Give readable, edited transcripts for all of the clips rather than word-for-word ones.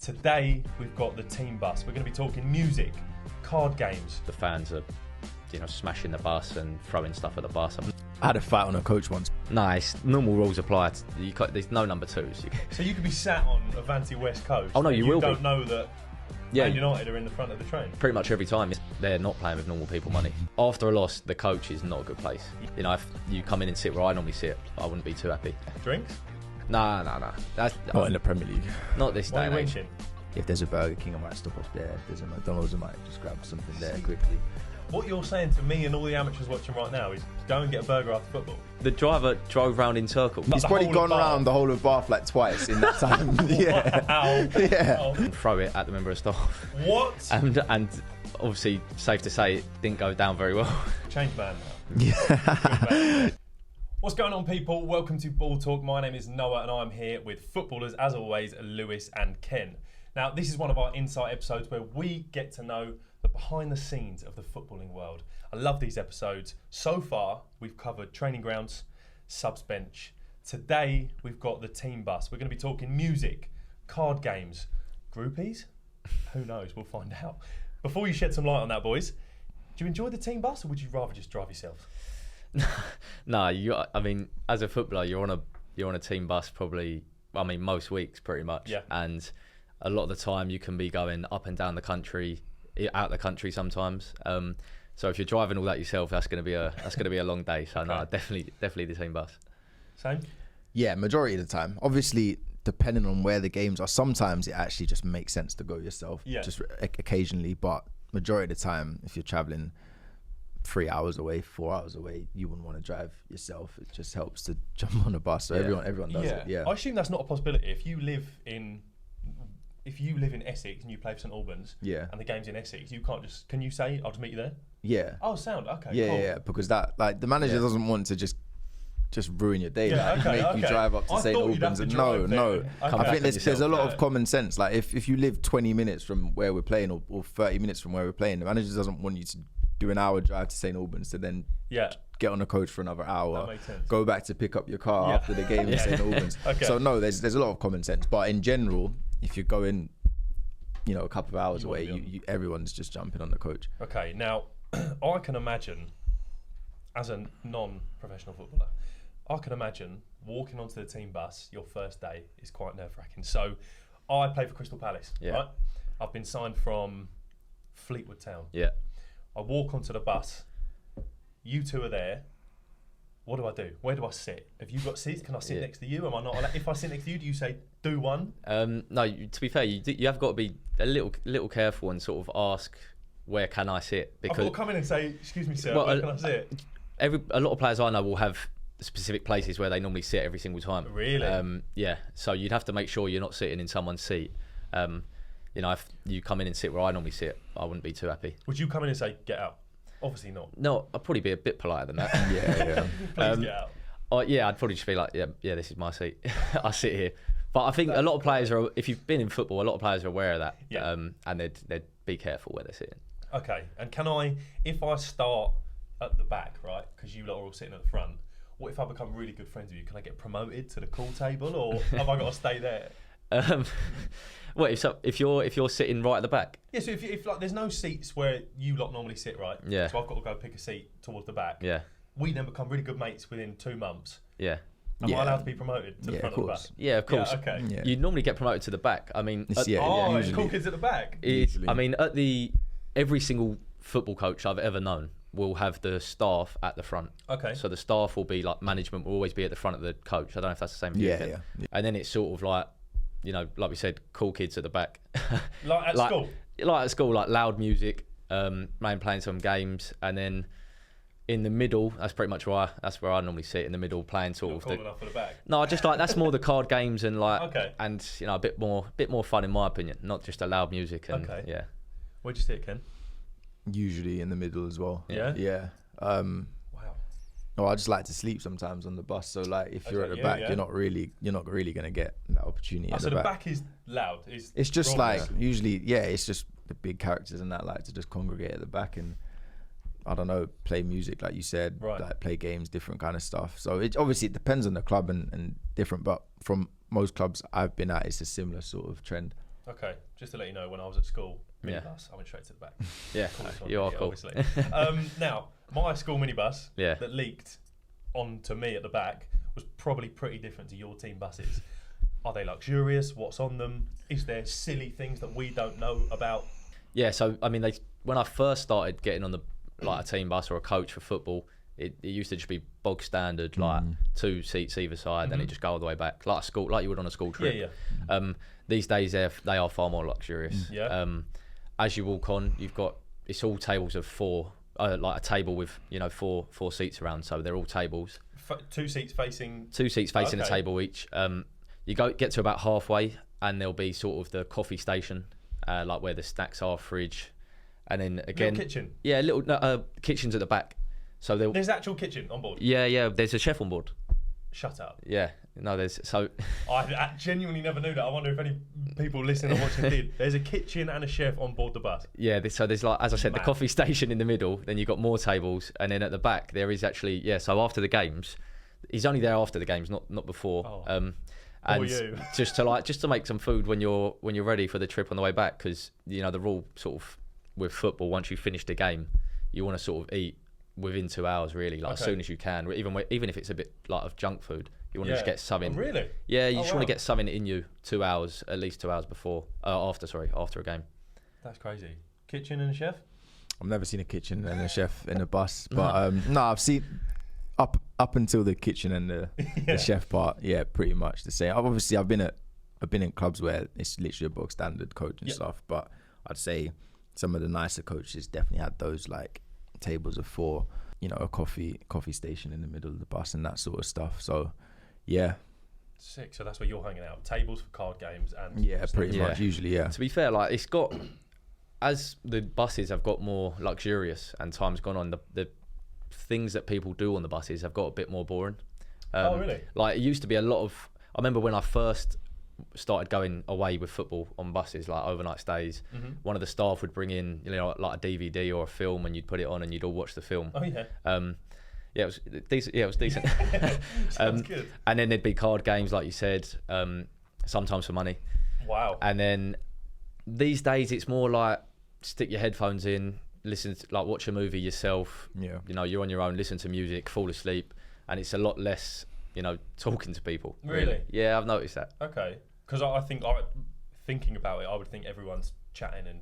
Today we've got the team bus. We're going to be talking music, card games. The fans are, smashing the bus and throwing stuff at the bus. I had a fight on a coach once. Nice. Normal rules apply. There's no number twos. So you could be sat on Avanti West Coast. Oh no, you will be. You don't know that Man United are in the front of the train. Pretty much every time they're not playing with normal people money. After a loss, the coach is not a good place. If you come in and sit where I normally sit, I wouldn't be too happy. Drinks? No. That's Not in the Premier League. Not this day. What are you wishing? If there's a Burger King, I might stop off there. If there's a McDonald's, I might just grab something there quickly. What you're saying to me and all the amateurs watching right now is go and get a burger after football. The driver drove round in circle. He's probably gone around the whole of Bath like twice in that time. Yeah. Wow. Yeah. Wow. Throw it at the member of staff. What? And obviously, safe to say, it didn't go down very well. Change man now. Yeah. What's going on, people? Welcome to Ball Talk. My name is Noah and I'm here with footballers, as always, Lewis and Ken. Now, this is one of our insight episodes where we get to know the behind the scenes of the footballing world. I love these episodes. So far, we've covered training grounds, subs bench. Today, we've got the team bus. We're going to be talking music, card games, groupies? Who knows? We'll find out. Before you shed some light on that, boys, do you enjoy the team bus or would you rather just drive yourself? No, as a footballer, you're on a team bus probably. Most weeks pretty much. Yeah. And a lot of the time, you can be going up and down the country, out the country sometimes. So if you're driving all that yourself, that's going to be a long day. So okay. No, definitely the team bus. Same. Yeah, majority of the time. Obviously, depending on where the games are, sometimes it actually just makes sense to go yourself. Yeah. Just occasionally, but majority of the time, if you're traveling 3 hours away, 4 hours away, you wouldn't want to drive yourself. It just helps to jump on a bus. So everyone does it. Yeah. I assume that's not a possibility. If you live in Essex and you play for St Albans, and the game's in Essex, you can't just. Can you say I'll just meet you there? Yeah. Oh, sound okay. Yeah, cool. yeah. Because that the manager doesn't want to just ruin your day. Yeah, make you drive up to St Albans. No. Okay. I think there's a lot of common sense. Like if you live 20 minutes from where we're playing or 30 minutes from where we're playing, the manager doesn't want you to do an hour drive to St Albans to then get on a coach for another hour, go back to pick up your car after the game in St Albans. Okay. So no, there's a lot of common sense. But in general, if you're going, a couple of hours away, everyone's just jumping on the coach. Okay, now I can imagine, as a non-professional footballer, I can imagine walking onto the team bus your first day is quite nerve-wracking. So I play for Crystal Palace, right? I've been signed from Fleetwood Town. Yeah. I walk onto the bus. You two are there. What do I do? Where do I sit? Have you got seats? Can I sit next to you? Am I not allowed? If I sit next to you, do you say do one? No. To be fair, you have got to be a little careful and sort of ask where can I sit, because I'll come in and say, excuse me, sir, where can I sit? A lot of players I know will have specific places where they normally sit every single time. Really? Yeah. So you'd have to make sure you're not sitting in someone's seat. If you come in and sit where I normally sit, I wouldn't be too happy. Would you come in and say, get out? Obviously not. No, I'd probably be a bit politer than that. Yeah. Please get out. I'd probably just be like, yeah, this is my seat. I sit here. But I think a lot of players are, if you've been in football, a lot of players are aware of that. Yeah. And they'd be careful where they're sitting. Okay. And if I start at the back, right, because you lot are all sitting at the front, what if I become really good friends with you? Can I get promoted to the cool table, or have I got to stay there? If you're sitting right at the back? Yeah, so if there's no seats where you lot normally sit, right? Yeah. So I've got to go pick a seat towards the back. Yeah. We then become really good mates within 2 months. Yeah. Am I allowed to be promoted to the front of the back? Yeah, of course. Yeah, okay. Yeah. You'd normally get promoted to the back. I mean, cool kids at the back. Every single football coach I've ever known will have the staff at the front. Okay. So the staff will be like, management will always be at the front of the coach. I don't know if that's the same for you. Yeah. And then it's sort of like, like we said, cool kids at the back. Like at school? Like at school, like loud music, playing some games, and then in the middle, that's where I normally sit, in the middle, playing sort of. Cool enough for the back? No, just like, that's more the card games and and a bit more fun in my opinion, not just the loud music and yeah. Where'd you sit, Ken? Usually in the middle as well. Yeah? Yeah. Wow. I just like to sleep sometimes on the bus. So like, if you're at the back, you're not really going to get that opportunity. So the back is loud. It's just like usually, it's just the big characters and that like to just congregate at the back and I don't know, play music like you said, like play games, different kind of stuff. So it obviously depends on the club and different, but from most clubs I've been at, it's a similar sort of trend. Okay, just to let you know, when I was at school, minibus, I went straight to the back. Yeah, you are cool. Obviously. Now, my school minibus that leaked onto me at the back was probably pretty different to your team buses. Are they luxurious? What's on them? Is there silly things that we don't know about? Yeah, so I mean, when I first started getting on a team bus or a coach for football, it used to just be bog standard, like 2 seats either side, and it just go all the way back, like you would on a school trip. Yeah. These days they are far more luxurious. Yeah. As you walk on, it's all tables of 4, like a table with 4 seats around, so they're all tables. 2 seats facing. 2 seats facing a table each. You get to about halfway, and there'll be sort of the coffee station, like where the snacks are, fridge, and then again little kitchen. Yeah, little kitchens at the back. So there's actual kitchen on board. Yeah. There's a chef on board. Shut up. Yeah. No, there's so. I genuinely never knew that. I wonder if any people listening or watching did. There's a kitchen and a chef on board the bus. Yeah. So there's, like, as I said, the coffee station in the middle. Then you've got more tables, and then at the back there is actually So after the games, he's only there after the games, not before. And you. just to make some food when you're ready for the trip on the way back, because the rule sort of with football, once you finish the game, you want to sort of eat within 2 hours, really, as soon as you can. Even if it's a bit like of junk food, you want to just get something. Oh, really? Yeah, you just want to get something in you 2 hours, at least 2 hours before, after a game. That's crazy. Kitchen and a chef? I've never seen a kitchen and a chef in a bus, but no, I've seen up until the kitchen and the chef part. Yeah, pretty much the same. Obviously, I've been in clubs where it's literally a bog standard coach and stuff, but I'd say some of the nicer coaches definitely had those like tables of 4, a coffee station in the middle of the bus and that sort of stuff. So yeah, sick. So that's where you're hanging out, tables for card games and pretty much usually. Yeah, to be fair, like, it's got, as the buses have got more luxurious and time's gone on, the things that people do on the buses have got a bit more boring. Oh really? Like, it used to be a lot of, I remember when I first started going away with football on buses, like overnight stays, one of the staff would bring in like a DVD or a film, and you'd put it on and you'd all watch the film. Oh yeah. It was decent. Yeah, it was decent. Sounds good. And then there'd be card games, like you said, sometimes for money. Wow. And then these days it's more like stick your headphones in, watch a movie yourself. Yeah. You're on your own, listen to music, fall asleep, and it's a lot less talking to people. Really? Yeah, I've noticed that. Okay. Because I think, thinking about it, I would think everyone's chatting and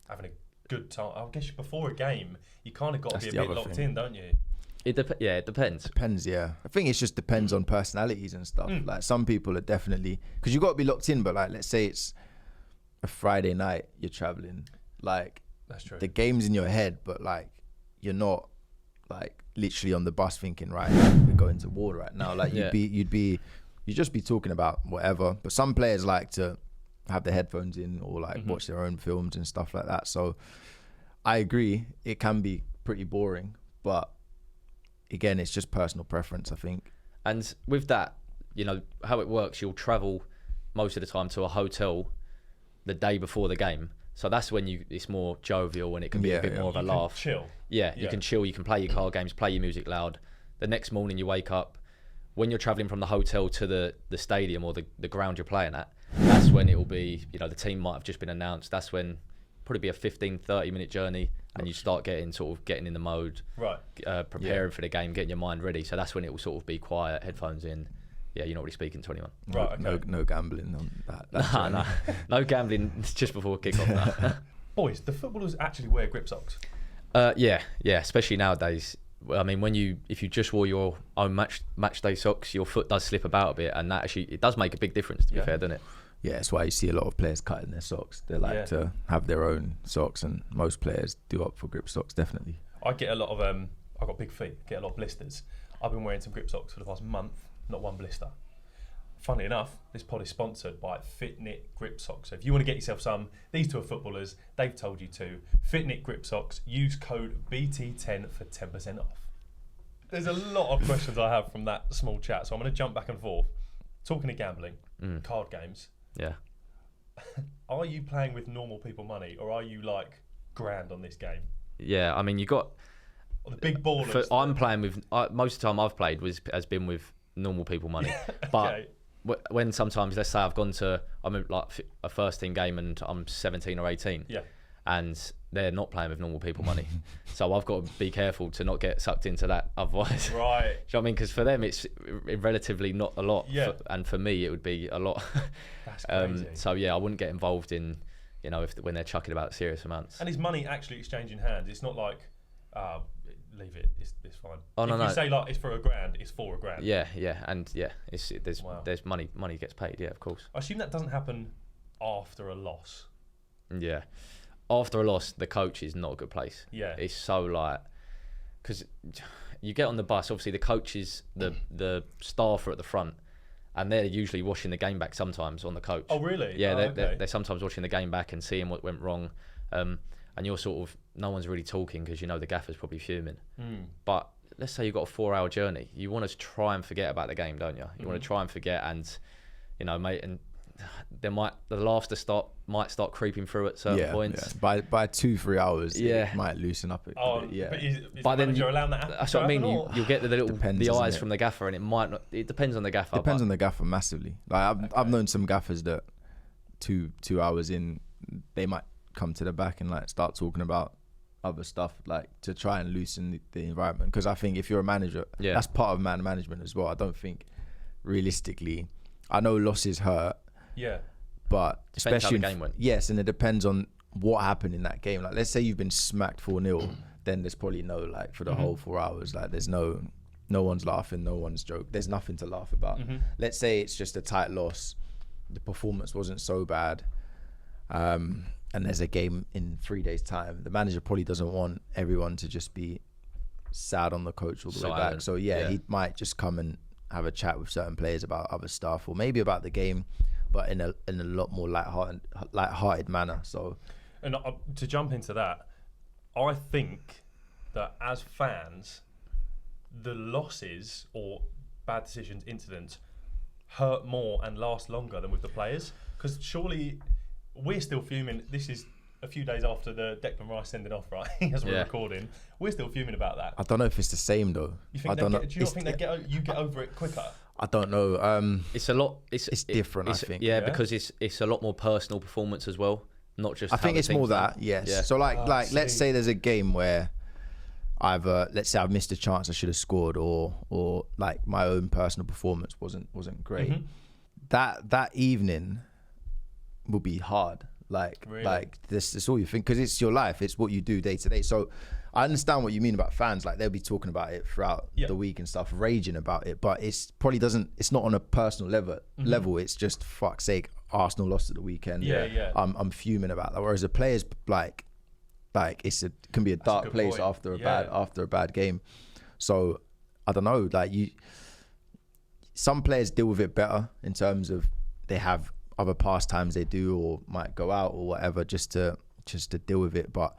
having a good time. I guess before a game, you kind of got to be a bit locked in, don't you? It depends. Depends, yeah. I think it just depends on personalities and stuff. Like, some people are definitely, because you got to be locked in, but like, let's say it's a Friday night, you're traveling, like, that's true. The game's in your head, but like, you're not like literally on the bus thinking, right, we're going to war right now. Like, you'd just be talking about whatever. But some players like to have their headphones in or like watch their own films and stuff like that. So I agree, it can be pretty boring, but again, it's just personal preference, I think. And with that, how it works, you'll travel most of the time to a hotel the day before the game. So that's when it's more jovial and it can be a bit more of a laugh. Chill. Yeah, you can chill, you can play your card games, play your music loud. The next morning you wake up, when you're travelling from the hotel to the stadium or the ground you're playing at, that's when it will be, the team might have just been announced. That's when probably be a 15-30 minute journey, and you start getting in the mode, right? Preparing for the game, getting your mind ready. So that's when it will sort of be quiet, headphones in. Yeah, you're not really speaking to anyone. Right. Okay. No gambling on that. No gambling just before kick-off. No. Boys, the footballers actually wear grip socks. Yeah, especially nowadays. I mean, if you just wore your own match day socks, your foot does slip about a bit, and that actually, it does make a big difference, to be fair, doesn't it? Yeah, that's why you see a lot of players cutting their socks. They like to have their own socks, and most players do opt for grip socks, definitely. I get a lot of I've got big feet, get a lot of blisters. I've been wearing some grip socks for the past month, not one blister. Funnily enough, this pod is sponsored by Fitnit Grip Socks. So if you want to get yourself some, these two are footballers, they've told you to. Fitnit Grip Socks, use code BT10 for 10% off. There's a lot of questions I have from that small chat, so I'm going to jump back and forth. Talking of gambling, card games. Yeah. Are you playing with normal people money, or are you like grand on this game? Yeah, I mean, you got... Or the big ballers. I'm playing with... most of the time I've played has been with normal people money. But when sometimes, let's say I'm like a first team game and I'm 17 or 18. Yeah. And they're not playing with normal people money. So I've got to be careful to not get sucked into that otherwise. Right. Do you know what I mean? Because for them, it's relatively not a lot. Yeah. And for me, it would be a lot. That's crazy. So yeah, I wouldn't get involved in, when they're chucking about serious amounts. And is money actually exchanging hands? It's not like, leave it, it's fine. Oh, if no. you say like it's for $1,000, it's for $1,000. Yeah. And yeah, there's money gets paid, yeah, of course. I assume that doesn't happen after a loss. Yeah. After a loss, the coach is not a good place. Yeah. It's so like, because you get on the bus, obviously the coaches, the staff are at the front, and they're usually watching the game back sometimes on the coach. Oh, really? Yeah, they're sometimes watching the game back and seeing what went wrong. And you're sort of, no one's really talking because the gaffer's probably fuming. But let's say you've got a 4-hour journey. You want to try and forget about the game, don't you? You want to try and forget and, mate, and the laughter might start creeping through at certain points. Yeah. By 2-3 hours, it might loosen up a bit. Yeah. But is the manager allowing that? That's what I mean. You'll get the eyes from the gaffer, and it might not. It depends on the gaffer. Depends on the gaffer massively. Like I've known some gaffers that 2 hours in, they might come to the back and like start talking about other stuff, like to try and loosen the environment. Because I think if you're a manager, that's part of man management as well. I don't think realistically, I know losses hurt. Yeah. Depends But especially how the game went. Yes, and it depends on what happened in that game. Like let's say you've been smacked 4-0, then there's probably no like for the whole 4 hours, like there's no one's laughing, no one's joke. There's nothing to laugh about. Let's say it's just a tight loss. The performance wasn't so bad. And there's a game in 3 days' time. The manager probably doesn't want everyone to just be sad on the coach all the way back. So he might just come and have a chat with certain players about other stuff, or maybe about the game, but in a lot more light-hearted manner. So, and to jump into that, I think that as fans, the losses or bad decisions, incidents, hurt more and last longer than with the players. Because surely we're still fuming. This is a few days after the Declan Rice sending off, right? As we're recording, we're still fuming about that. I don't know if it's the same though. You think do you not think you get over it quicker? I don't know. It's a lot. It's different. I think. Yeah, because it's a lot more personal performance as well. Not just. I think it's more that. Yes. Yeah. So like let's say there's a game where let's say I've missed a chance I should have scored, or like my own personal performance wasn't great. That evening will be hard. This all you think, because it's your life, it's what you do day to day. So I understand what you mean about fans, like they'll be talking about it throughout the week and stuff, raging about it, but it's not on a personal level. It's just, fuck's sake, Arsenal lost at the weekend. I'm fuming about that. Whereas the players, like it can be a dark place after a bad game. So I don't know, like some players deal with it better in terms of they have other pastimes they do, or might go out or whatever just to deal with it. But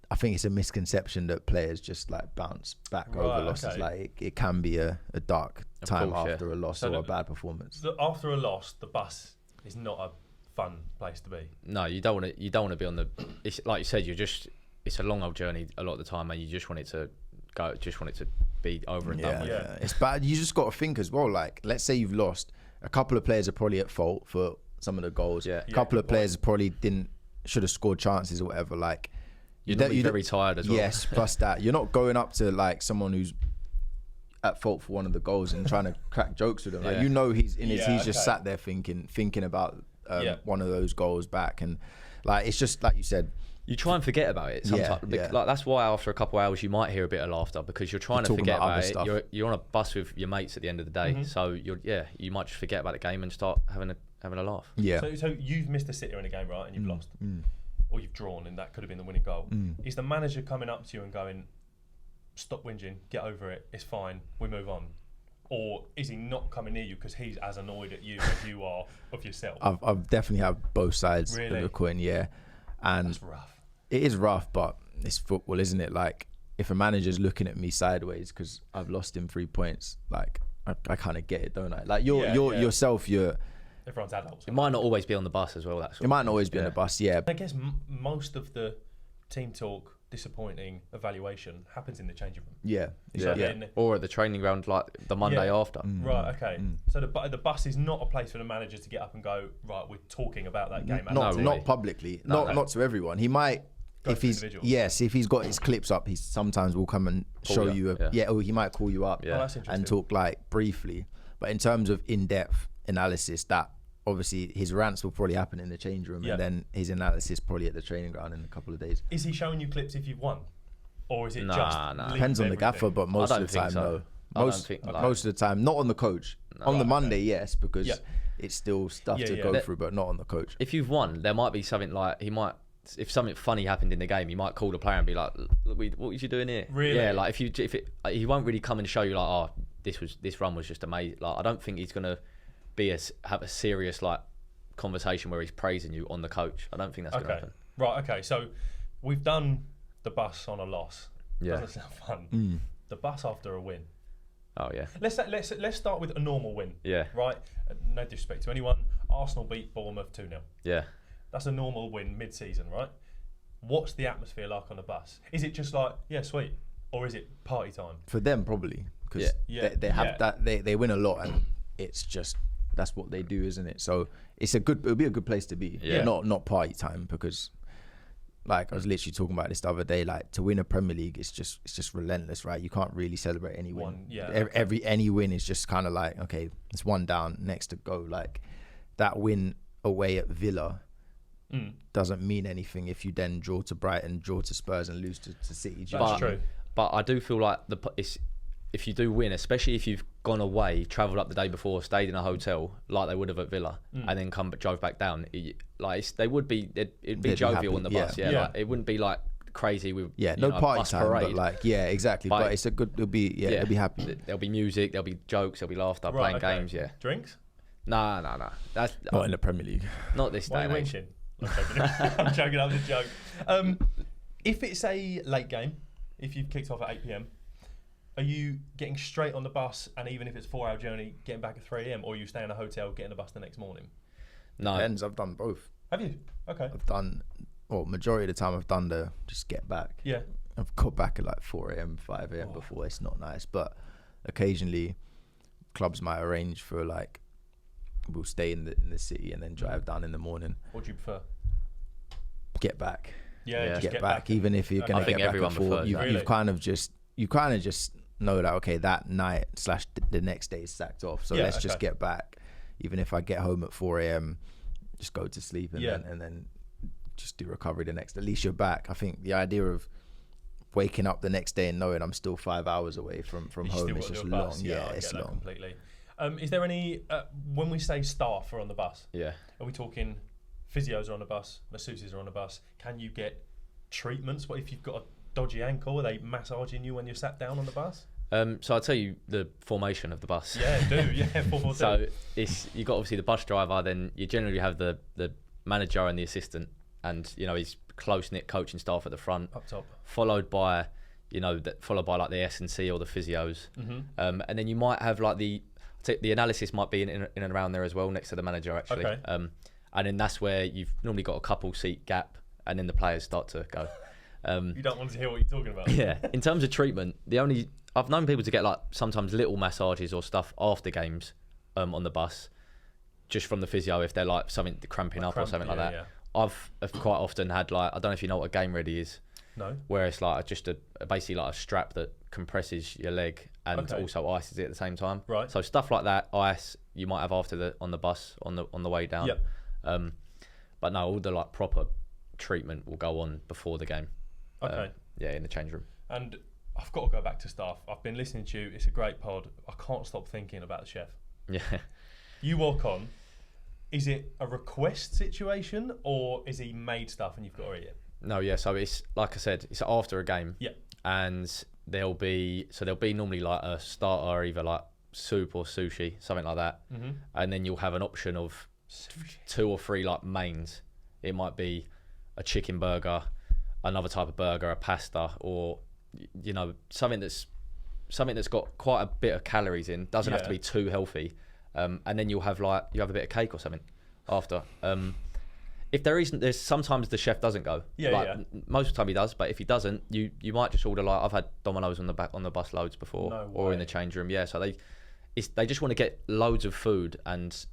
I think it's a misconception that players just like bounce back over losses. Okay. Like it can be a dark time after a loss or a bad performance. After a loss, the bus is not a fun place to be. No, you don't want to be on the. It's like you said, it's a long old journey a lot of the time, and you just want it to go. Just want it to be over and done with. Yeah, it's bad. You just got to think as well. Like, let's say you've lost. A couple of players are probably at fault for some of the goals. A couple of players probably should have scored chances or whatever. Like, you're very tired as well. Yes, plus that. You're not going up to like someone who's at fault for one of the goals and trying to crack jokes with him. Like, he's just sat there thinking about one of those goals back, and like it's just like you said. You try and forget about it sometimes. Like, that's why after a couple of hours you might hear a bit of laughter, because you're trying to forget about it. You're on a bus with your mates at the end of the day, so you might just forget about the game and start having a laugh. Yeah. So you've missed a sitter in a game, right, and you've lost, or you've drawn, and that could have been the winning goal. Is the manager coming up to you and going, "Stop whinging, get over it, it's fine, we move on"? Or is he not coming near you because he's as annoyed at you as you are of yourself? I've definitely had both sides of the coin, and that's rough. It is rough, but it's football, isn't it? Like, if a manager's looking at me sideways because I've lost him 3 points, like I kind of get it, don't I? Like yourself, everyone's adults. It might not always be on the bus as well. It might not always be on the bus, I guess most of the team talk disappointing evaluation happens in the changing room. Yeah, So yeah. then, Or at the training ground, like the Monday after. Right, okay. So the bus is not a place for the manager to get up and go, right, we're talking about that game. Not publicly, not to everyone. He might, if he's got his clips up, he sometimes will come and show you. Or he might call you up and talk like briefly. But in terms of in-depth analysis, that obviously his rants will probably happen in the change room, and then his analysis probably at the training ground in a couple of days. Is he showing you clips if you've won, or is it Depends on the gaffer, but most of the time, no. Most of the time, not on the coach. On the Monday, yes, because it's still stuff to go through, but not on the coach. If you've won, there might be something like if something funny happened in the game, he might call the player and be like, "What was you doing here?" Really? Yeah, like he won't really come and show you like, "Oh, this run was just amazing." Like, I don't think he's gonna have a serious like conversation where he's praising you on the coach. I don't think that's gonna happen. Right. Okay. So we've done the bus on a loss. Yeah. Doesn't sound fun. The bus after a win. Oh yeah. Let's start with a normal win. Yeah. Right. No disrespect to anyone. Arsenal beat Bournemouth 2-0. Yeah. That's a normal win mid-season, right? What's the atmosphere like on the bus? Is it just like, yeah, sweet, or is it party time? For them, probably, because they have that. They win a lot, and it's just that's what they do, isn't it? So it'll be a good place to be. Yeah. Not party time, because like I was literally talking about this the other day. Like, to win a Premier League, it's just relentless, right? You can't really celebrate any win. Any win is just kind of like, okay, it's one down, next to go. Like that win away at Villa doesn't mean anything if you then draw to Brighton, draw to Spurs, and lose to City. That's true. But I do feel like if you do win, especially if you've gone away, travelled up the day before, stayed in a hotel like they would have at Villa, and then drove back down, it'd be jovial on the bus. Yeah. Like, it wouldn't be like crazy with no party bus time, parade. but exactly. But it's a good. It'll be happy. There'll be music, there'll be jokes, there'll be laughter, playing games. Yeah. Drinks? Nah. That's not in the Premier League. Not this day. Why are you winching? I'm joking. I'm just joking. If it's a late game, if you've kicked off at 8 p.m, are you getting straight on the bus, and even if it's a 4-hour journey, getting back at 3 a.m, or you stay in a hotel, getting the bus the next morning? No. Depends. I've done both. Have you? Okay. I've done, majority of the time I've done the just get back. Yeah. I've got back at like 4 a.m, 5 a.m. before. It's not nice, but occasionally clubs might arrange for like, we'll stay in the city and then drive down in the morning. What do you prefer? Get back. Yeah, just get back. Even if you're gonna get back and forth, you've kind of just know that, okay, that night / the next day is sacked off. So let's just get back. Even if I get home at 4 a.m, just go to sleep and then just do recovery the next. At least you're back. I think the idea of waking up the next day and knowing I'm still 5 hours away from home is just long. Yeah, it's long. Completely. Is there any when we say staff are on the bus? Yeah. Are we talking physios are on the bus, masseuses are on the bus? Can you get treatments? What if you've got a dodgy ankle? Are they massaging you when you're sat down on the bus? So I'll tell you the formation of the bus. Yeah, do. Yeah, 442. So you've got obviously the bus driver, then you generally have the manager and the assistant, and his close-knit coaching staff at the front. Up top. Followed by like the S&C or the physios. Mm-hmm. And then you might have like the analysis might be in and around there as well, next to the manager actually. Okay. And then that's where you've normally got a couple seat gap, and then the players start to go. You don't want to hear what you're talking about. Yeah. In terms of treatment, I've known people to get like sometimes little massages or stuff after games on the bus, just from the physio if they're like something cramping up or something like that. Yeah. I've quite often had like, I don't know if you know what a game ready is. No. Where it's like just basically like a strap that compresses your leg and also ices it at the same time. Right. So stuff like that, ice you might have on the bus on the way down. Yep. But no, all the like proper treatment will go on before the game. Okay. In the change room. And I've got to go back to staff. I've been listening to you. It's a great pod. I can't stop thinking about the chef. Yeah. You walk on. Is it a request situation, or is he made stuff and you've got to eat it? No, yeah. So it's like I said, it's after a game. Yeah. And there'll be normally like a starter, either like soup or sushi, something like that. Mm-hmm. And then you'll have an option of 2 or 3 like mains. It might be a chicken burger, another type of burger, a pasta, or something that's got quite a bit of calories in. Doesn't have to be too healthy. And then you have a bit of cake or something after. if there isn't, there's sometimes the chef doesn't go. Most of the time he does, but if he doesn't, you might just order, like, I've had Domino's on the bus loads before, or in the change room. Yeah, so they just want to get loads of food and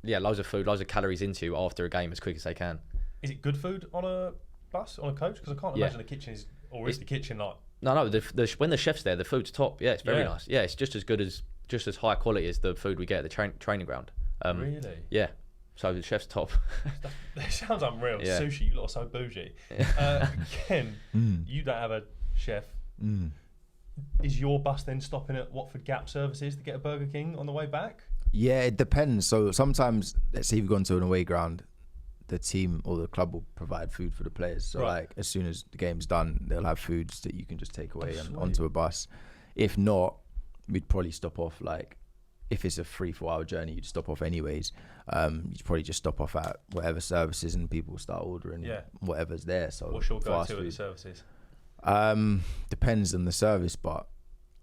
loads of calories into you after a game as quick as they can. Is it good food on a bus, on a coach? Because I can't imagine the kitchen is, or is the kitchen like? No. When the chef's there, the food's top. Yeah, it's very nice. Yeah, it's just as high quality as the food we get at the training ground. Really? Yeah. So the chef's top. That sounds unreal. Yeah. Sushi, you lot are so bougie. Ken, you don't have a chef. Is your bus then stopping at Watford Gap Services to get a Burger King on the way back? Yeah, it depends. So sometimes, let's say you've gone to an away ground, the team or the club will provide food for the players. So like as soon as the game's done, they'll have foods that you can just take away and onto a bus. If not, we'd probably stop off, like, if it's a 3-4 hour journey, you'd stop off anyways. You'd probably just stop off at whatever services and people start ordering whatever's there. So what's your go-to at the services? Depends on the service, but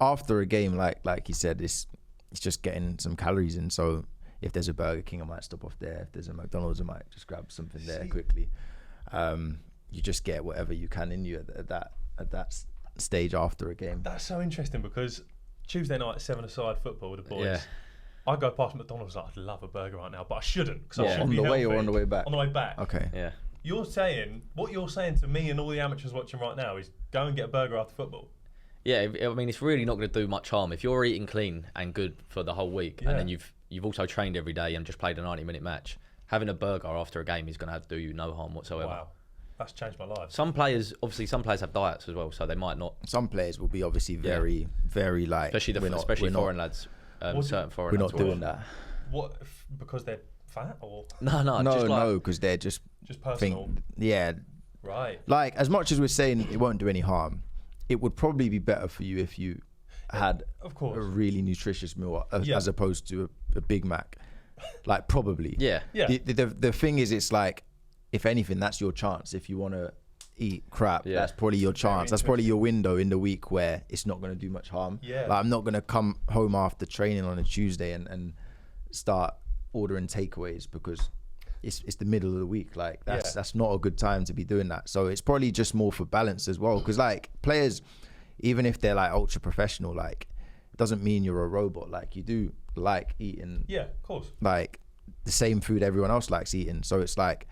after a game, like you said, it's just getting some calories in. So if there's a Burger King, I might stop off there. If there's a McDonald's, I might just grab something there quickly. You just get whatever you can in you at that stage after a game. That's so interesting, because Tuesday night 7-a-side football with the boys. Yeah. I go past McDonald's like, I'd love a burger right now, but I shouldn't, because I should be healthy. On the way or on the way back? On the way back. Okay. Yeah. What you're saying to me and all the amateurs watching right now is go and get a burger after football. Yeah, I mean, it's really not going to do much harm if you're eating clean and good for the whole week, and then you've also trained every day and just played a 90-minute match. Having a burger after a game is going to do you no harm whatsoever. Wow, that's changed my life. Some players have diets as well, so they might not. Some players will be obviously very, very like, especially foreign lads. Certain foreign lads. We're not doing that. What? Because they're fat, or no, because they're just personal. Right. Like, as much as we're saying it won't do any harm, it would probably be better for you if you had a really nutritious meal as opposed to a Big Mac. Like, probably. Yeah. The thing is, it's like, if anything, that's your chance. If you want to eat crap, that's probably your chance. That's probably your window in the week where it's not going to do much harm. Yeah. Like, I'm not going to come home after training on a Tuesday and start ordering takeaways because it's the middle of the week. Like, that's not a good time to be doing that. So it's probably just more for balance as well, because like, players, even if they're like ultra professional, like, it doesn't mean you're a robot. Like, you do like eating of course, like the same food everyone else likes eating. So it's like,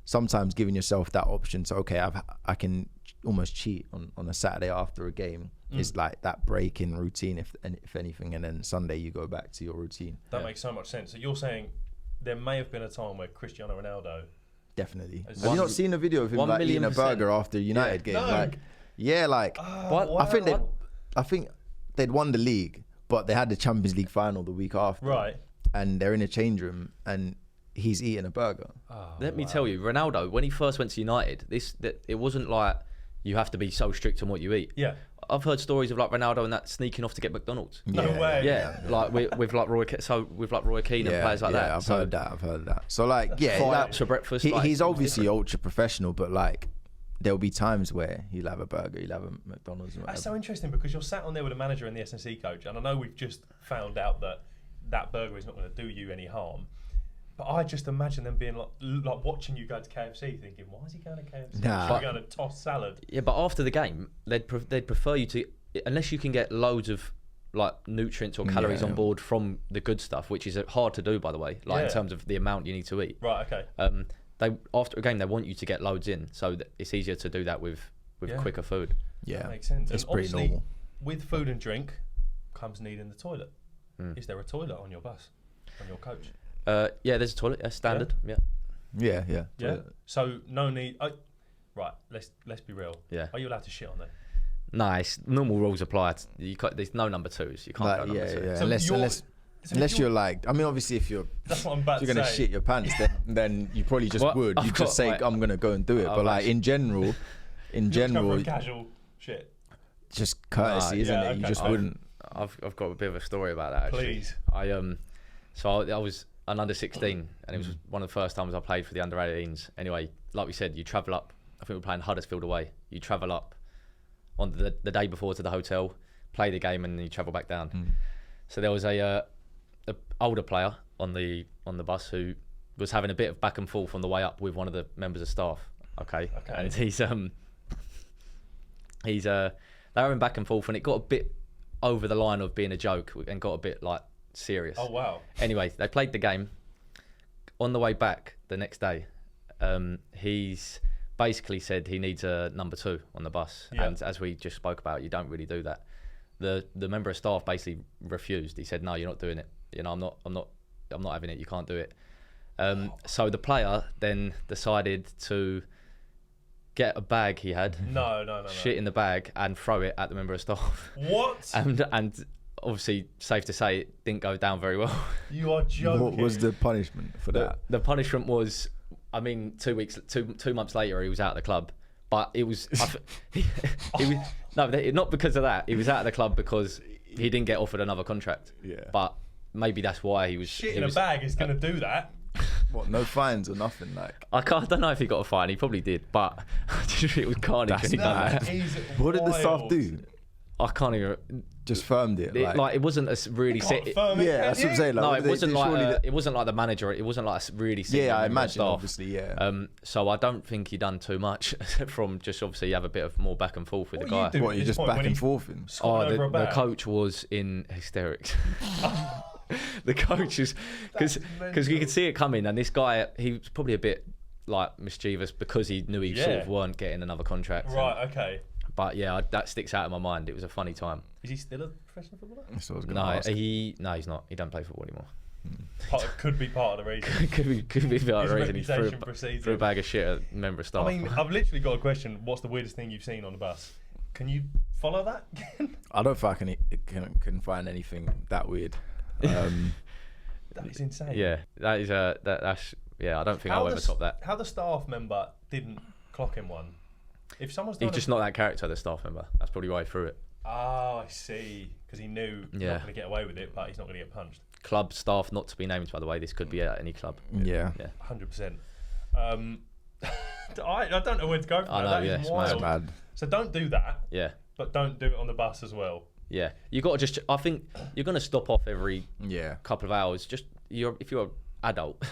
sometimes giving yourself that option, so okay, I can almost cheat on a Saturday after a game is like that break in routine, if anything, and then Sunday you go back to your routine. That makes so much sense. So you're saying there may have been a time where Cristiano Ronaldo definitely. Have you not seen a video of him like eating a burger after a United game? I think they'd won the league, but they had the Champions League final the week after. Right. And they're in a change room and he's eating a burger. Let me tell you, Ronaldo, when he first went to United, it wasn't like you have to be so strict on what you eat. Yeah. I've heard stories of like Ronaldo and that sneaking off to get McDonald's. No way. Yeah. Like with like Roy Keane and players like that. I've heard that. So like, for breakfast. He's obviously ultra professional, but like, there'll be times where he'll have a burger, he'll have a McDonald's. That's so interesting, because you're sat on there with a manager and the S&C coach, and I know we've just found out that burger is not going to do you any harm. But I just imagine them being like watching you go to KFC, thinking, "Why is he going to KFC? He's going to toss salad." Yeah, but after the game, they'd prefer you to, unless you can get loads of like nutrients or calories on board from the good stuff, which is hard to do, by the way. Like in terms of the amount you need to eat. Right. Okay. After a game, they want you to get loads in, so it's easier to do that with quicker food. Yeah, that makes sense. It's pretty normal. With food and drink comes needing the toilet. Is there a toilet on your bus, on your coach? There's a toilet. Standard. Yeah. So no need. Right. Let's be real. Yeah. Are you allowed to shit on there? Nice. Normal rules apply. There's no number twos. You can't go number two. Yeah. So unless you're like, I mean, obviously, if you're going to shit your pants, then you probably just would. You just say, I'm going to go and do it. But like in general, casual shit. Just courtesy, isn't it? You just wouldn't. I've got a bit of a story about that. Actually. Please. I was an under 16, and it was one of the first times I played for the under 18s. Anyway, like we said, you travel up. I think we were playing Huddersfield away. You travel up on the day before to the hotel, play the game, and then you travel back down. So there was a older player on the bus who was having a bit of back and forth on the way up with one of the members of staff. Okay. And they were having back and forth, and it got a bit over the line of being a joke and got a bit like serious. Oh wow. Anyway, they played the game. On the way back the next day, he's basically said he needs a number 2 on the bus. Yeah. And as we just spoke about, you don't really do that. The member of staff basically refused. He said, "No, you're not doing it. I'm not having it. You can't do it." So the player then decided to get a bag he had, shit in the bag, and throw it at the member of staff. What? And obviously, safe to say, it didn't go down very well. You are joking. What was the punishment for that? The punishment was, 2 months later, he was out of the club. But it was, not because of that. He was out of the club because he didn't get offered another contract. Yeah. But maybe that's why he was. Shit in a bag is going to do that. What? No fines or nothing, like. I don't know if he got a fine. He probably did, but it was carnage when he done that. What did the staff do? I can't even. Just firmed it. Like it wasn't a really set. Yeah, that's what I'm saying. Like, no, it wasn't like the manager. It wasn't like a really. Yeah, I imagine. Staff. Obviously, yeah. So I don't think he done too much from just obviously have a bit of more back and forth with the guy. What, you just back and forth in? The coach was in hysterics. The coach is because you could see it coming, and this guy, he was probably a bit like mischievous because he knew he sort of weren't getting another contract. Right. Okay. But yeah, that sticks out in my mind. It was a funny time. Is he still a professional footballer? He's not. He doesn't play football anymore. Could be part of the reason. could be part of the reason. He threw a bag of shit at a member of staff. I mean, I've literally got a question. What's the weirdest thing you've seen on the bus? Can you follow that? I don't think I can find anything that weird. That is insane. Yeah, that is that's I don't think I'll ever top that. How the staff member didn't clock him one? If someone's he's just not that character, the staff member. That's probably why he threw it. Oh, I see. Because he knew he's not going to get away with it, but he's not going to get punched. Club staff, not to be named, by the way. This could be at any club. Yeah. 100%. I don't know where to go from that. That is wild. Mad. So don't do that. Yeah. But don't do it on the bus as well. Yeah. You got to I think you're going to stop off every couple of hours. If you're an adult,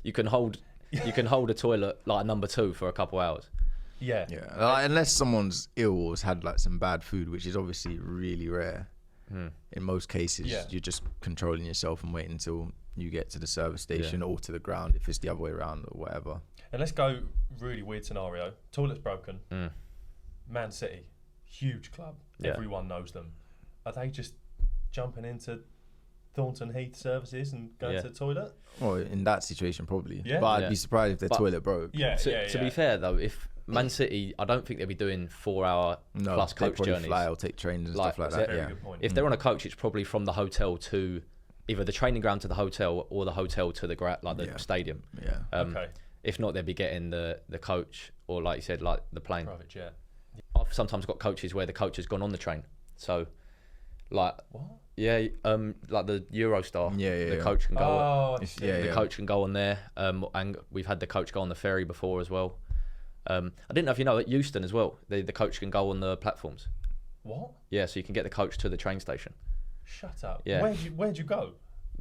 you can hold a toilet like a number 2 for a couple of hours. Yeah. Unless someone's ill or has had like some bad food, which is obviously really rare. In most cases, you're just controlling yourself and waiting until you get to the service station or to the ground if it's the other way around or whatever. And let's go really weird scenario. Toilet's broken. Man City, huge club. Everyone knows them. Are they just jumping into Thornton Heath services and going to the toilet? Well, in that situation, probably. Yeah. But I'd be surprised if their toilet broke. To be fair, though, if Man City, I don't think they'll be doing 4-hour plus coach journeys. Fly or take trains and stuff like that. Very good point. If they're on a coach, it's probably from the hotel to either the training ground to the hotel or the hotel to the stadium. Yeah. Okay. If not, they'll be getting the coach or, like you said, like the plane. Private jet. I've sometimes got coaches where the coach has gone on the train. So, like, what? Yeah, like the Eurostar. The coach can go. The coach can go on there. And we've had the coach go on the ferry before as well. I didn't know if you know at Euston as well. The coach can go on the platforms. What? Yeah, so you can get the coach to the train station. Shut up. Yeah. Where'd you go?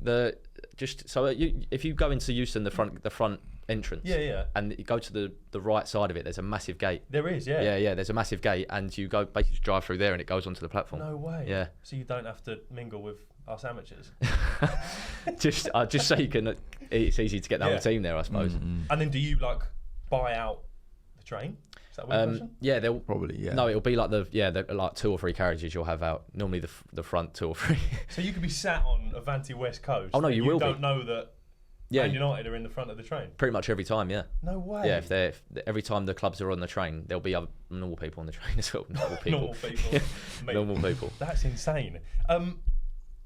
If you go into Euston, the front entrance. Yeah. And you go to the right side of it. There's a massive gate. There is, yeah. Yeah. There's a massive gate, and you go basically drive through there, and it goes onto the platform. No way. Yeah. So you don't have to mingle with us amateurs. just so you can. It's easy to get the whole team there, I suppose. And then do you like buy out the train? Is that what question? Yeah, they'll probably. Yeah. No, it'll be like like 2 or 3 carriages you'll have out. Normally the front 2 or 3. So you could be sat on Avanti West Coast. Oh no, you will. Don't know that. Man United are in the front of the train. Pretty much every time, yeah. No way. Yeah, if every time the clubs are on the train, there'll be other normal people on the train as well. Normal people. Normal people. That's insane.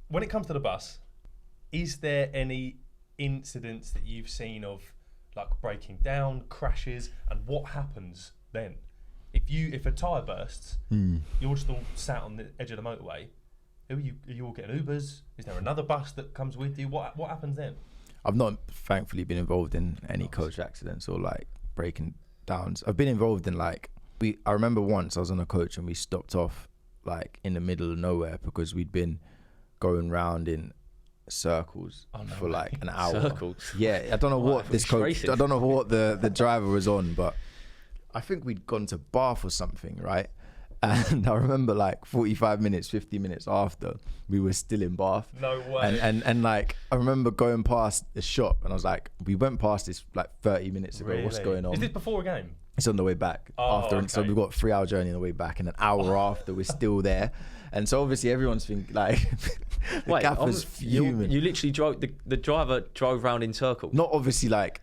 When it comes to the bus, is there any incidents that you've seen of like breaking down, crashes, and what happens then? If a tyre bursts, you're just all sat on the edge of the motorway. Are you all getting Ubers? Is there another bus that comes with you? What happens then? I've not thankfully been involved in any coach accidents or like breaking downs. I've been involved in I remember once I was on a coach and we stopped off like in the middle of nowhere because we'd been going round in circles for like an hour. Circles? Yeah, I don't know what this coach, racing. I don't know what the driver was on, but I think we'd gone to Bath or something, right? And I remember like 45 minutes, 50 minutes after, we were still in Bath. No way. And like, I remember going past the shop and I was like, we went past this like 30 minutes ago. Really? What's going on? Is this before a game? It's on the way back. After, okay. So we've got a 3-hour journey on the way back, and an hour after we're still there. And so obviously everyone's thinking like, the gaffer's fuming. You literally drove, the driver drove round in circles? Not obviously like,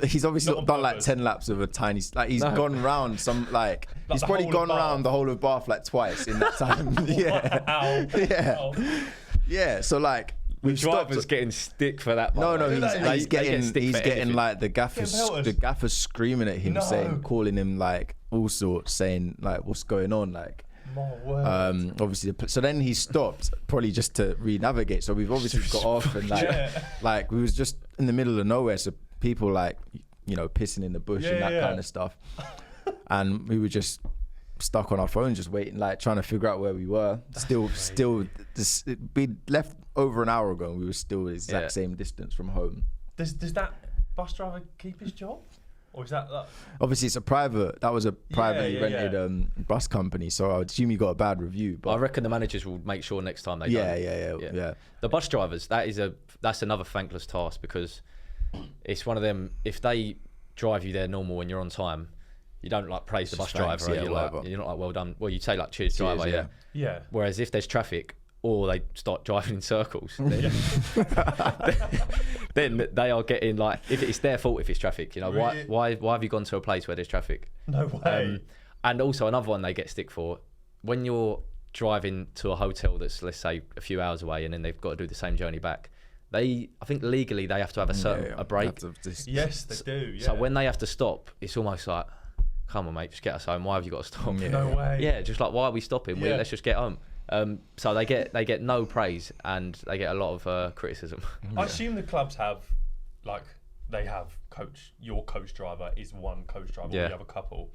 he's obviously not done like 10 laps of a tiny, like he's gone round some like he's probably gone round the whole of Bath like twice in that time. Yeah. Wow. Yeah. Wow. Yeah. So like the driver's getting stick for that. No, he's getting like the gaffer's screaming at him, saying, calling him like all sorts, saying like, what's going on, like. Obviously, so then he stopped probably just to re-navigate. So we've obviously got off and like we was just in the middle of nowhere. So people like, you know, pissing in the bush and that kind of stuff. And we were just stuck on our phone, just waiting, like trying to figure out where we were. We left over an hour ago and we were still the exact same distance from home. Does that bus driver keep his job? Or is that obviously that was a privately rented bus company, so I would assume you got a bad review. But I reckon the managers will make sure next time they don't. Yeah. The bus drivers, that's another thankless task, because it's one of them, if they drive you there normal and you're on time, you don't like praise the bus driver. You're not like, well done. Well, you say like, cheers driver, yeah. Whereas if there's traffic or they start driving in circles, then they are getting like, if it's their fault if it's traffic, you know, really? why have you gone to a place where there's traffic? No way. And also another one they get stick for, when you're driving to a hotel that's, let's say, a few hours away, and then they've got to do the same journey back. I think legally they have to have a break. Yes, they do. Yeah. So when they have to stop, it's almost like, come on, mate, just get us home. Why have you got to stop? No way. Yeah, just like, why are we stopping? Let's just get home. So they get no praise and they get a lot of criticism. I assume the clubs have, like, they have your coach driver is one coach driver, or you have a couple.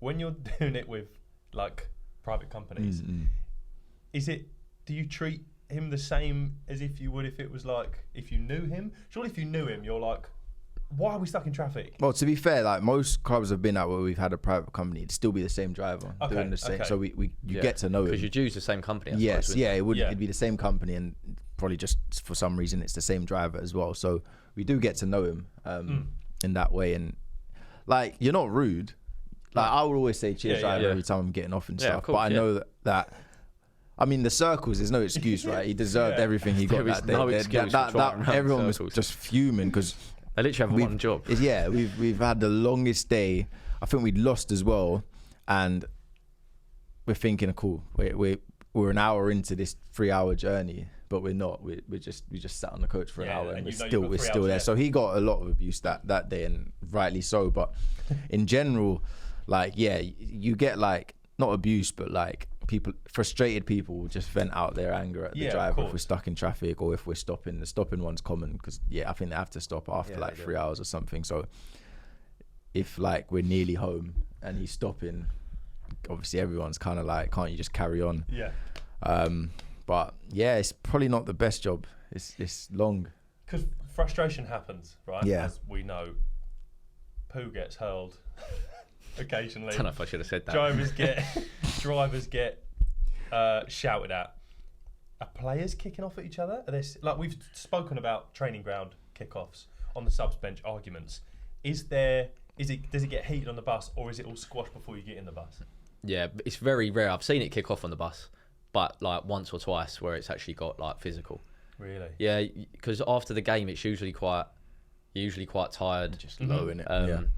When you're doing it with like private companies, do you treat him the same as if you would if it was like, if you knew him? Surely if you knew him, you're like, why are we stuck in traffic? Well, to be fair, like most clubs have been at where we've had a private company, it'd still be the same driver doing the same. So you get to know him. Because you'd use the same company. It'd be the same company, and probably just for some reason it's the same driver as well. So we do get to know him in that way. And like, you're not rude. Like I would always say cheers driver every time I'm getting off and stuff. Course, but I know that I mean, the circles, there's no excuse, right? He deserved everything he got that day. No excuse everyone was just fuming because they literally have one job. Yeah, we've had the longest day. I think we'd lost as well, and we're thinking, cool, we're an hour into this 3-hour journey, but we're not. We just sat on the coach for an hour, and we're still there. So he got a lot of abuse that day, and rightly so. But in general, like, you get like not abuse, but like frustrated people will just vent out their anger at the driver if we're stuck in traffic or if we're stopping. The stopping one's common because I think they have to stop after 3 hours or something. So if like we're nearly home and he's stopping, obviously everyone's kind of like, can't you just carry on? But it's probably not the best job. It's long because frustration happens, right? As we know, poo gets hurled occasionally. I don't know if I should have said that. Drivers get shouted at. Are players kicking off at each other? Are this, like we've spoken about training ground kickoffs, on the subs bench arguments. Does it get heated on the bus, or is it all squashed before you get in the bus? Yeah, it's very rare. I've seen it kick off on the bus, but like once or twice where it's actually got like physical. Really? Yeah, because after the game it's usually quite tired. Just low in it.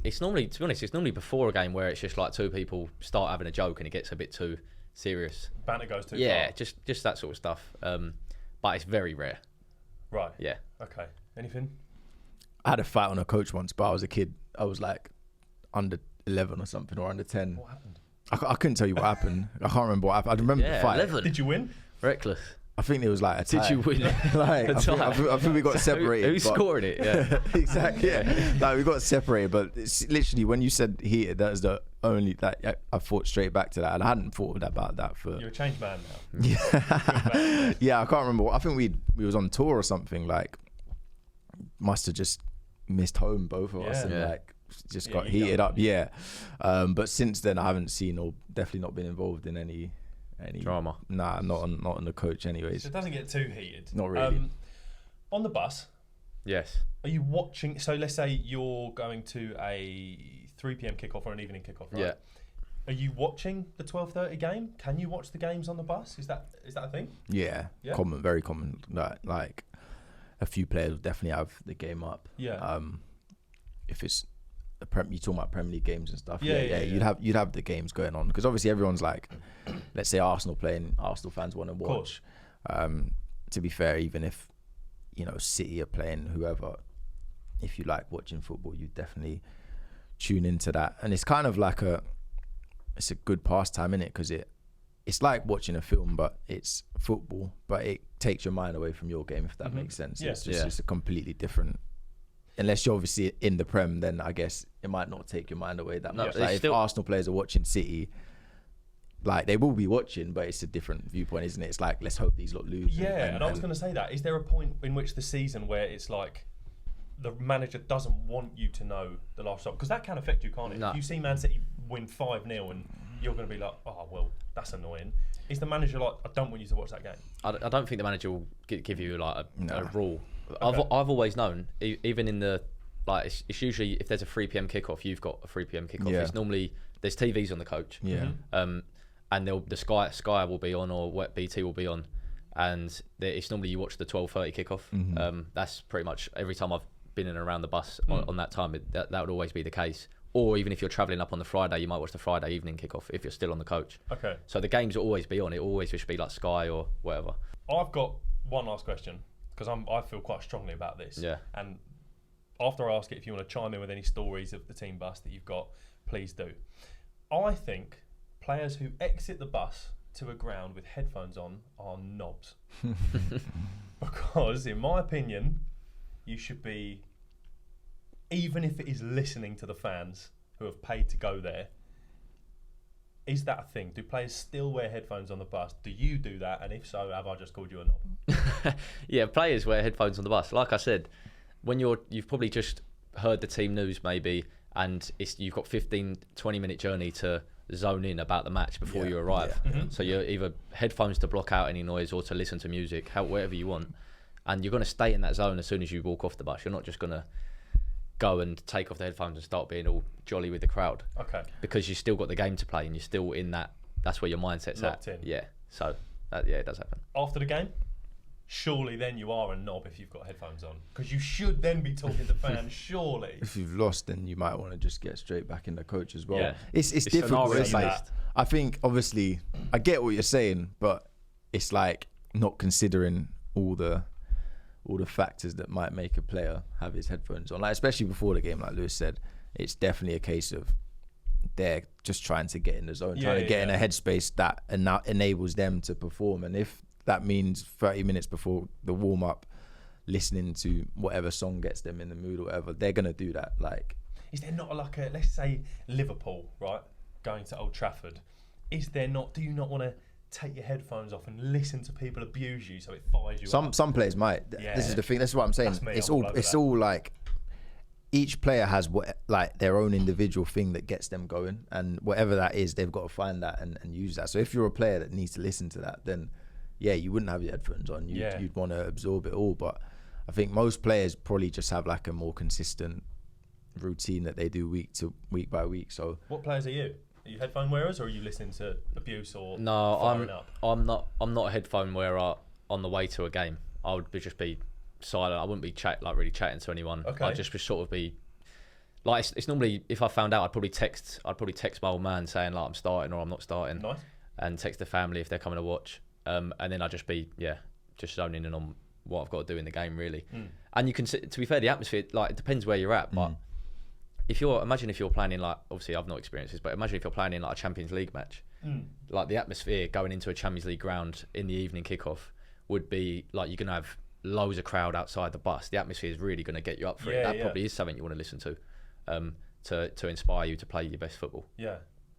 It's normally, to be honest, it's normally before a game where it's just like two people start having a joke and it gets a bit too serious. Banter goes too far. Yeah, just that sort of stuff. But it's very rare. Right. Yeah. Okay. Anything? I had a fight on a coach once, but I was a kid. I was like under 11 or something, or under 10. What happened? I couldn't tell you what happened. I can't remember what happened. I remember the fight. 11. Did you win? Reckless. I think it was like a tie. Did you win? Like, I think we got separated. Who scored it? Yeah, exactly. Yeah. Like we got separated, but it's literally when you said heated, that was the only that I thought straight back to that, and I hadn't thought about that for. You're a changed man now. Yeah, yeah. I can't remember. I think we was on tour or something. Like, must have just missed home, both of us, and like just got heated up. Yeah, but since then I haven't seen or definitely not been involved in any drama. Nah, not on the coach anyways. So it doesn't get too heated. Not really. On the bus. Yes. Are you watching? So let's say you're going to a 3 p.m. kickoff or an evening kickoff, right? Yeah. Are you watching the 12:30 game? Can you watch the games on the bus? Is that a thing? Yeah. Common, very common. Like a few players will definitely have the game up. Yeah. If it's you talking about Premier League games and stuff. Yeah. You'd have the games going on because obviously everyone's like, let's say Arsenal playing, Arsenal fans want to watch. To be fair, even if City are playing whoever, if you like watching football, you definitely tune into that. And it's kind of like it's a good pastime, innit? Because it's like watching a film, but it's football, but it takes your mind away from your game, if that makes sense. Yeah. It's just a completely different. Unless you're obviously in the Prem, then I guess it might not take your mind away that much. Like if Arsenal players are watching City, like they will be watching, but it's a different viewpoint, isn't it? It's like, let's hope these lot lose. Yeah, and I was going to say that. Is there a point in which the season where it's like the manager doesn't want you to know the last shot? Because that can affect you, can't it? No. If you see Man City win 5-0 and you're going to be like, oh, well, that's annoying. Is the manager like, I don't want you to watch that game? I don't think the manager will give you like a rule. Okay. I've always known, even in the it's usually if there's a 3 p.m. kickoff, you've got a 3 p.m. kickoff. Yeah. It's normally there's TVs on the coach. Yeah. And the Sky will be on or BT will be on, and it's normally you watch the 12:30 kickoff. That's pretty much every time I've been in and around the bus on that time. That would always be the case. Or even if you're travelling up on the Friday, you might watch the Friday evening kickoff if you're still on the coach. Okay. So the games will always be on. It always should be like Sky or whatever. I've got one last question because I feel quite strongly about this. Yeah. And after I ask it, if you want to chime in with any stories of the team bus that you've got, please do. I think players who exit the bus to a ground with headphones on are knobs. Because, in my opinion, you should be, even if it is listening to the fans who have paid to go there, is that a thing? Do players still wear headphones on the bus? Do you do that? And if so, have I just called you a knob? Yeah, players wear headphones on the bus. Like I said, when you've probably just heard the team news maybe, and you've got 15-20 minute journey to zone in about the match before you arrive. Yeah. So you're either headphones to block out any noise or to listen to music, whatever you want, and you're going to stay in that zone as soon as you walk off the bus. You're not just going to go and take off the headphones and start being all jolly with the crowd. Okay. Because you've still got the game to play and you're still in that. That's where your mindset's locked at. In. Yeah. So it does happen. After the game, surely then you are a knob if you've got headphones on, because you should then be talking to fans. Surely. If you've lost, then you might want to just get straight back in the coach as well. Yeah. It's difficult. It's like, I think obviously I get what you're saying, but it's like not considering all the factors that might make a player have his headphones on. Like especially before the game, like Lewis said, it's definitely a case of they're just trying to get in the zone, trying to get in a headspace that enables them to perform. And if that means 30 minutes before the warm-up, listening to whatever song gets them in the mood or whatever, they're going to do that. Like, is there not like a, let's say Liverpool, right, going to Old Trafford, do you not want to take your headphones off and listen to people abuse you so it fires you up? Some players might. Yeah. This is the thing. That's what I'm saying. It's all like each player has their own individual thing that gets them going, and whatever that is, they've got to find that and use that. So if you're a player that needs to listen to that, then yeah, you wouldn't have your headphones on. You'd want to absorb it all. But I think most players probably just have like a more consistent routine that they do week by week. So what players are you? Are you headphone wearers, or are you listening to abuse or no? firing up? I'm not a headphone wearer on the way to a game. I would just be silent. I wouldn't be really chatting to anyone. Okay. I'd just sort of be like, it's normally, if I found out, I'd probably text my old man saying like I'm starting or I'm not starting. Nice. And text the family if they're coming to watch. And then I'd just be just zoning in on what I've got to do in the game really. And you can, to be fair, the atmosphere, like, it depends where you're at, but imagine if you're playing in, like, obviously I've not experienced this, but imagine if you're playing in like a Champions League match, like the atmosphere going into a Champions League ground in the evening kickoff would be like you're going to have loads of crowd outside the bus. The atmosphere is really going to get you up for it. That probably is something you want to listen to inspire you to play your best football. Yeah.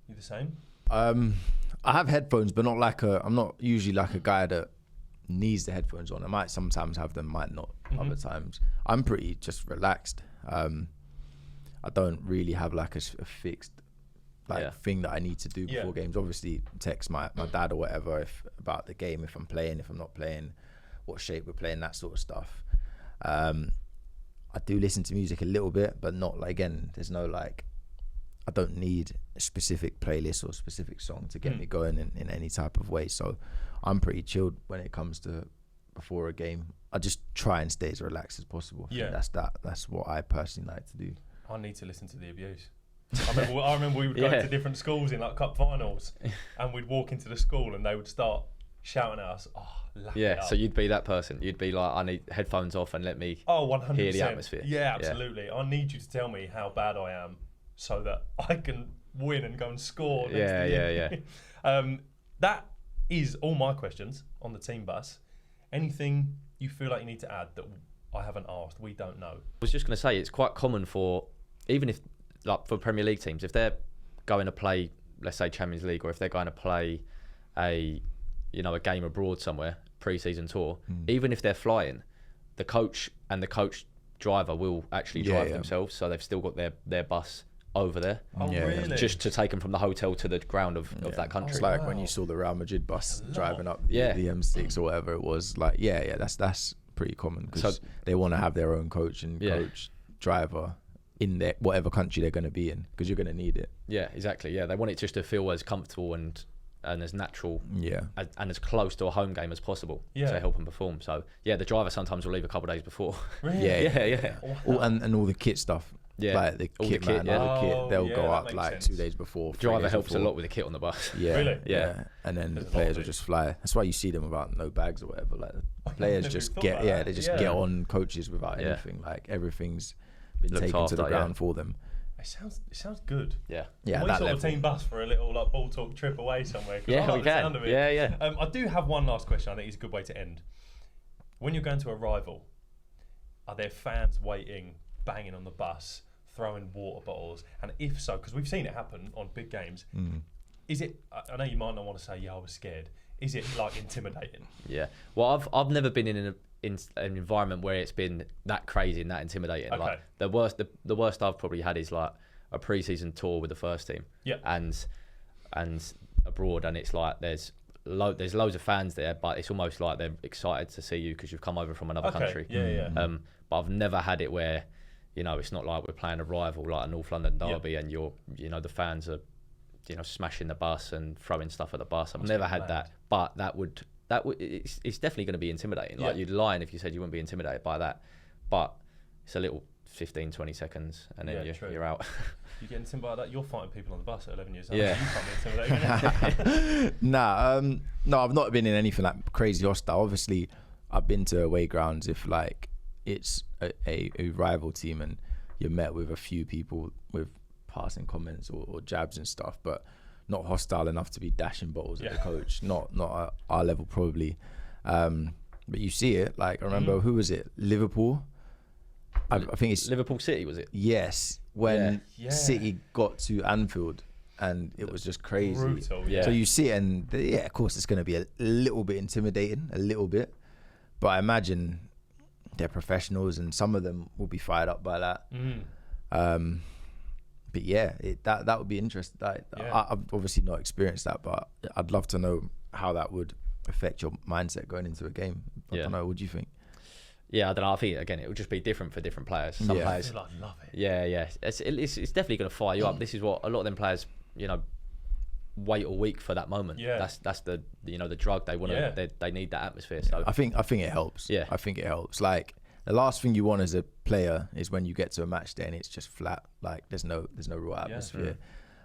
You the same? I have headphones, but I'm not usually like a guy that needs the headphones on. I might sometimes have them, might not other times. I'm pretty just relaxed. I don't really have like a fixed thing that I need to do before games. Obviously text my dad or whatever about the game, if I'm playing, if I'm not playing, what shape we're playing, that sort of stuff. I do listen to music a little bit, but not like, again, there's no like, I don't need a specific playlist or a specific song to get me going in any type of way. So I'm pretty chilled when it comes to before a game. I just try and stay as relaxed as possible. I think that's what I personally like to do. I need to listen to the abuse. I remember we would go to different schools in like cup finals, and we'd walk into the school and they would start shouting at us. So you'd be that person. You'd be like, I need headphones off and let me 100%. hear the atmosphere. Yeah, absolutely. I need you to tell me how bad I am so that I can win and go and score. That is all my questions on the team bus. Anything you feel like you need to add that I haven't asked, we don't know? I was just going to say, it's quite common for, even if, like for Premier League teams, if they're going to play, let's say Champions League, or if they're going to play a game abroad somewhere, pre-season tour, even if they're flying, the coach and the coach driver will actually drive themselves, so they've still got their bus over there. Really? Just to take them from the hotel to the ground of that country. It's like when you saw the Real Madrid bus driving up the M6 or whatever it was. Like, that's pretty common, because they want to have their own coach and coach driver in their whatever country they're going to be in, because you're going to need it. Yeah, exactly. Yeah, they want it just to feel as comfortable and as natural and as close to a home game as possible to help them perform. So the driver sometimes will leave a couple of days before. Really? Yeah. And all the kit stuff. Like the kit, the kit, they'll go up like sense. 2 days before. Driver helps a lot with the kit on the bus. Really? Yeah. And then the players will just fly. That's why you see them without no bags or whatever. Like the players just get get on coaches without anything. Like everything's been taken to the ground for them. It sounds good. Yeah. We sort of team bus for a little like ball talk trip away somewhere. Yeah, I like we the can. sound of it. Yeah. I do have one last question. I think it's a good way to end. When you're going to a rival, are there fans waiting, banging on the bus, throwing water bottles? And if so, because we've seen it happen on big games, is it? I know you might not want to say, I was scared. Is it like intimidating? Yeah. Well, I've never been in an environment where it's been that crazy and that intimidating. Okay. Like the worst I've probably had is like a pre-season tour with the first team. Yeah. And abroad, and it's like there's loads of fans there, but it's almost like they're excited to see you because you've come over from another country. Yeah. But I've never had it where, it's not like we're playing a rival like a North London derby and the fans are, smashing the bus and throwing stuff at the bus. I've never had that, but it's definitely going to be intimidating. Like you'd lie if you said you wouldn't be intimidated by that, but it's a little 15-20 seconds and then you're out. You get intimidated by that? You're fighting people on the bus at 11 years old. Yeah. You can't be intimidated. No, I've not been in anything like crazy hostile. Obviously, I've been to away grounds if like it's a rival team and you're met with a few people with passing comments or jabs and stuff, but not hostile enough to be dashing bottles at the coach. Not at our level probably. But you see it. Like I remember, who was it? Liverpool. I think it's Liverpool City, was it? Yes, when City got to Anfield, and it was just crazy. Brutal, So you see it, and of course it's going to be a little bit intimidating, a little bit. But I imagine they're professionals, and some of them will be fired up by that. But that would be interesting. I've obviously not experienced that, but I'd love to know how that would affect your mindset going into a game. I don't know. What do you think? Yeah, I don't know. I think again it would just be different for different players. Some players, I love it. Yeah. It's definitely going to fire you up. This is what a lot of them players, wait a week for that moment. Yeah, that's the the drug they want to. They need that atmosphere. So I think it helps. Yeah, I think it helps. Like the last thing you want as a player is when you get to a match day and it's just flat. Like there's no real atmosphere.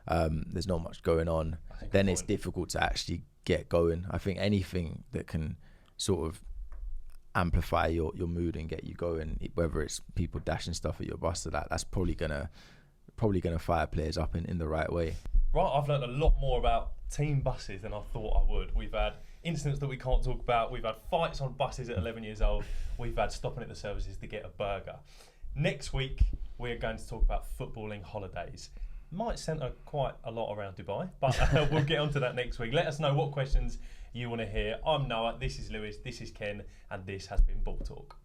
There's not much going on. Then it's difficult to actually get going. I think anything that can sort of amplify your mood and get you going, whether it's people dashing stuff at your bus or that's probably gonna fire players up in the right way. Right, I've learned a lot more about team buses than I thought I would. We've had incidents that we can't talk about. We've had fights on buses at 11 years old. We've had stopping at the services to get a burger. Next week, we're going to talk about footballing holidays. Might centre quite a lot around Dubai, but we'll get onto that next week. Let us know what questions you want to hear. I'm Noah, this is Lewis, this is Ken, and this has been Ball Talk.